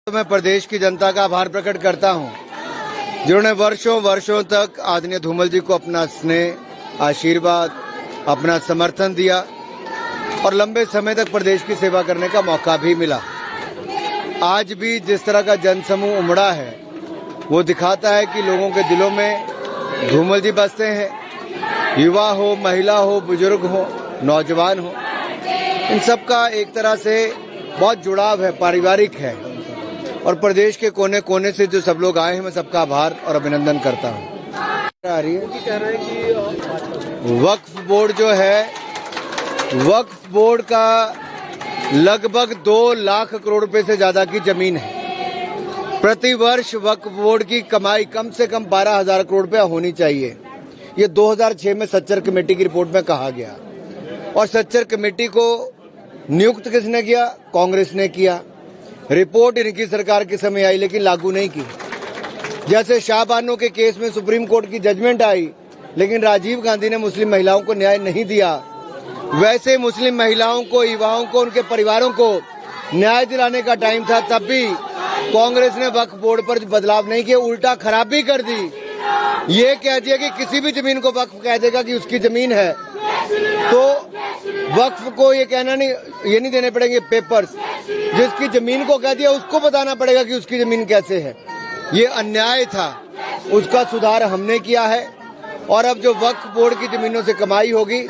तो मैं प्रदेश की जनता का आभार प्रकट करता हूं, जिन्होंने वर्षों वर्षों तक आदरणीय धूमल जी को अपना स्नेह, आशीर्वाद, अपना समर्थन दिया और लंबे समय तक प्रदेश की सेवा करने का मौका भी मिला। आज भी जिस तरह का जनसमूह उमड़ा है, वो दिखाता है कि लोगों के दिलों में धूमल जी बसते हैं। युवा हो, महिला हो, बुजुर्ग हो, नौजवान हो, इन सबका एक तरह से बहुत जुड़ाव है, पारिवारिक है। और प्रदेश के कोने कोने से जो सब लोग आए हैं, मैं सबका आभार और अभिनंदन करता हूँ। आ रही है कि वक्फ बोर्ड जो है, वक्फ बोर्ड का लगभग 2 लाख करोड़ रुपए से ज्यादा की जमीन है। प्रति वर्ष वक्फ बोर्ड की कमाई कम से कम 12,000 करोड़ रुपया होनी चाहिए। ये 2006 में सच्चर कमेटी की रिपोर्ट में कहा गया। और सच्चर कमेटी को नियुक्त किसने किया? कांग्रेस ने किया। रिपोर्ट इनकी सरकार के समय आई, लेकिन लागू नहीं की। जैसे शाहबानो के केस में सुप्रीम कोर्ट की जजमेंट आई, लेकिन राजीव गांधी ने मुस्लिम महिलाओं को न्याय नहीं दिया, वैसे मुस्लिम महिलाओं को, युवाओं को, उनके परिवारों को न्याय दिलाने का टाइम था, तब भी कांग्रेस ने वक्फ बोर्ड पर बदलाव नहीं किया, उल्टा खराबी कर दी। ये कह दिया कि किसी भी जमीन को वक्फ कह देगा कि उसकी जमीन है, तो वक्फ को ये कहना नहीं, ये नहीं देने पड़ेंगे पेपर्स। जिसकी जमीन को कह दिया उसको बताना पड़ेगा कि उसकी जमीन कैसे है। ये अन्याय था, उसका सुधार हमने किया है। और अब जो वक्फ बोर्ड की जमीनों से कमाई होगी,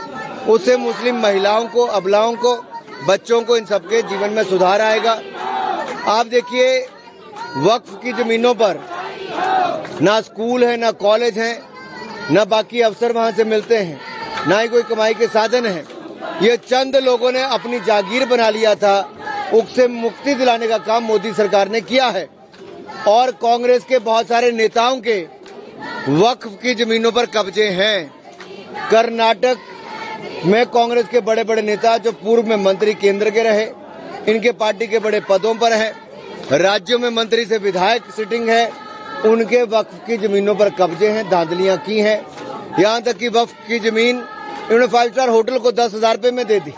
उससे मुस्लिम महिलाओं को, अबलाओं को, बच्चों को, इन सबके जीवन में सुधार आएगा। आप देखिए, वक्फ की जमीनों पर ना स्कूल है, ना कॉलेज है, ना बाकी अफसर वहां से मिलते हैं, ना ही कोई कमाई के साधन है। ये चंद लोगों ने अपनी जागीर बना लिया था, उससे मुक्ति दिलाने का काम मोदी सरकार ने किया है। और कांग्रेस के बहुत सारे नेताओं के वक्फ की जमीनों पर कब्जे हैं। कर्नाटक में कांग्रेस के बड़े बड़े नेता जो पूर्व में मंत्री केंद्र के रहे, इनके पार्टी के बड़े पदों पर हैं, राज्यों में मंत्री से विधायक सिटिंग है, उनके वक्फ की जमीनों पर कब्जे हैं, धांधलियां की हैं। यहाँ तक कि वक्फ की जमीन इन्होंने 5 स्टार होटल को 10,000 रुपए में दे दी।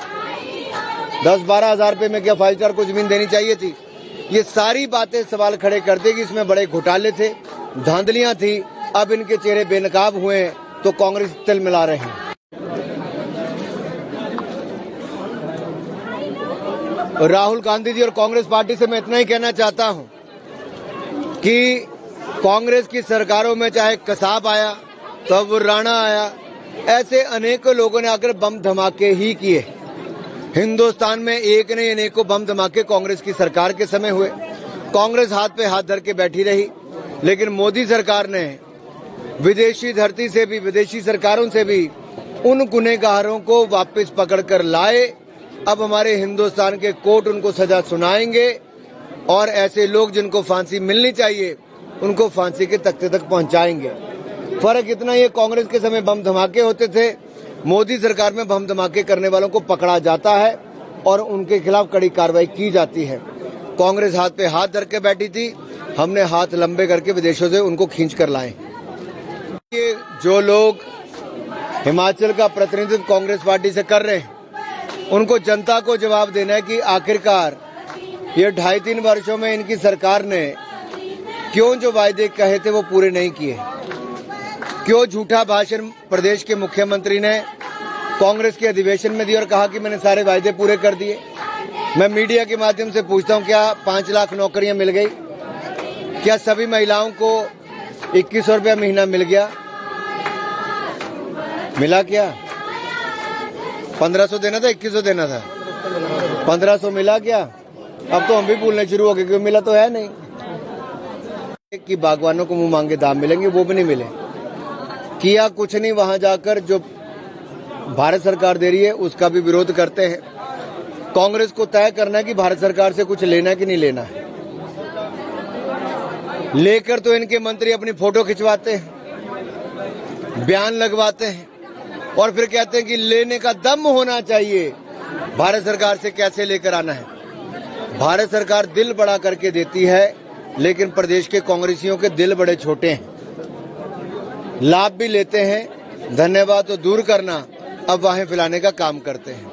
10-12 हजार रुपए में क्या 5 स्टार को जमीन देनी चाहिए थी? ये सारी बातें सवाल खड़े करते कि इसमें बड़े घोटाले थे, धांधलियां थी। अब इनके चेहरे बेनकाब हुए हैं, तो कांग्रेस तिल मिला रहे हैं। राहुल गांधी जी और कांग्रेस पार्टी से मैं इतना ही कहना चाहता हूं कि कांग्रेस की सरकारों में चाहे कसाब आया, तब राणा आया, ऐसे अनेकों लोगों ने आकर बम धमाके ही किए। हिंदुस्तान में एक नहीं अनेकों बम धमाके कांग्रेस की सरकार के समय हुए। कांग्रेस हाथ पे हाथ धर के बैठी रही, लेकिन मोदी सरकार ने विदेशी धरती से भी, विदेशी सरकारों से भी उन गुनहगारों को वापस पकड़ कर लाए। अब हमारे हिंदुस्तान के कोर्ट उनको सजा सुनाएंगे और ऐसे लोग जिनको फांसी मिलनी चाहिए, उनको फांसी के तख्ते तक पहुंचाएंगे। फर्क इतना ही है, कांग्रेस के समय बम धमाके होते थे, मोदी सरकार में बम धमाके करने वालों को पकड़ा जाता है और उनके खिलाफ कड़ी कार्रवाई की जाती है। कांग्रेस हाथ पे हाथ धर के बैठी थी, हमने हाथ लंबे करके विदेशों से उनको खींच कर लाए। ये जो लोग हिमाचल का प्रतिनिधित्व कांग्रेस पार्टी से कर रहे हैं, उनको जनता को जवाब देना है कि आखिरकार ये 2.5-3 वर्षों में इनकी सरकार ने क्यों जो वायदे कहे थे वो पूरे नहीं किए। क्यों झूठा भाषण प्रदेश के मुख्यमंत्री ने कांग्रेस के अधिवेशन में दिया और कहा कि मैंने सारे वायदे पूरे कर दिए। मैं मीडिया के माध्यम से पूछता हूं, क्या 5 लाख नौकरियां मिल गई? क्या सभी महिलाओं को 2100 रुपया महीना मिल गया? मिला क्या? 1500 देना था, 2100 देना था, 1500 मिला क्या? अब तो हम भी भूलने शुरू हो गए, क्योंकि मिला तो है नहीं। कि बागवानों को मुंह मांगे दाम मिलेंगे, वो भी नहीं मिले। किया कुछ नहीं, वहां जाकर जो भारत सरकार दे रही है उसका भी विरोध करते हैं। कांग्रेस को तय करना है कि भारत सरकार से कुछ लेना है कि नहीं लेना है। लेकर तो इनके मंत्री अपनी फोटो खिंचवाते हैं, बयान लगवाते हैं और फिर कहते हैं कि लेने का दम होना चाहिए। भारत सरकार से कैसे लेकर आना है? भारत सरकार दिल बड़ा करके देती है, लेकिन प्रदेश के कांग्रेसियों के दिल बड़े छोटे हैं। लाभ भी लेते हैं, धन्यवाद तो दूर करना, अब वाहें फैलाने का काम करते हैं।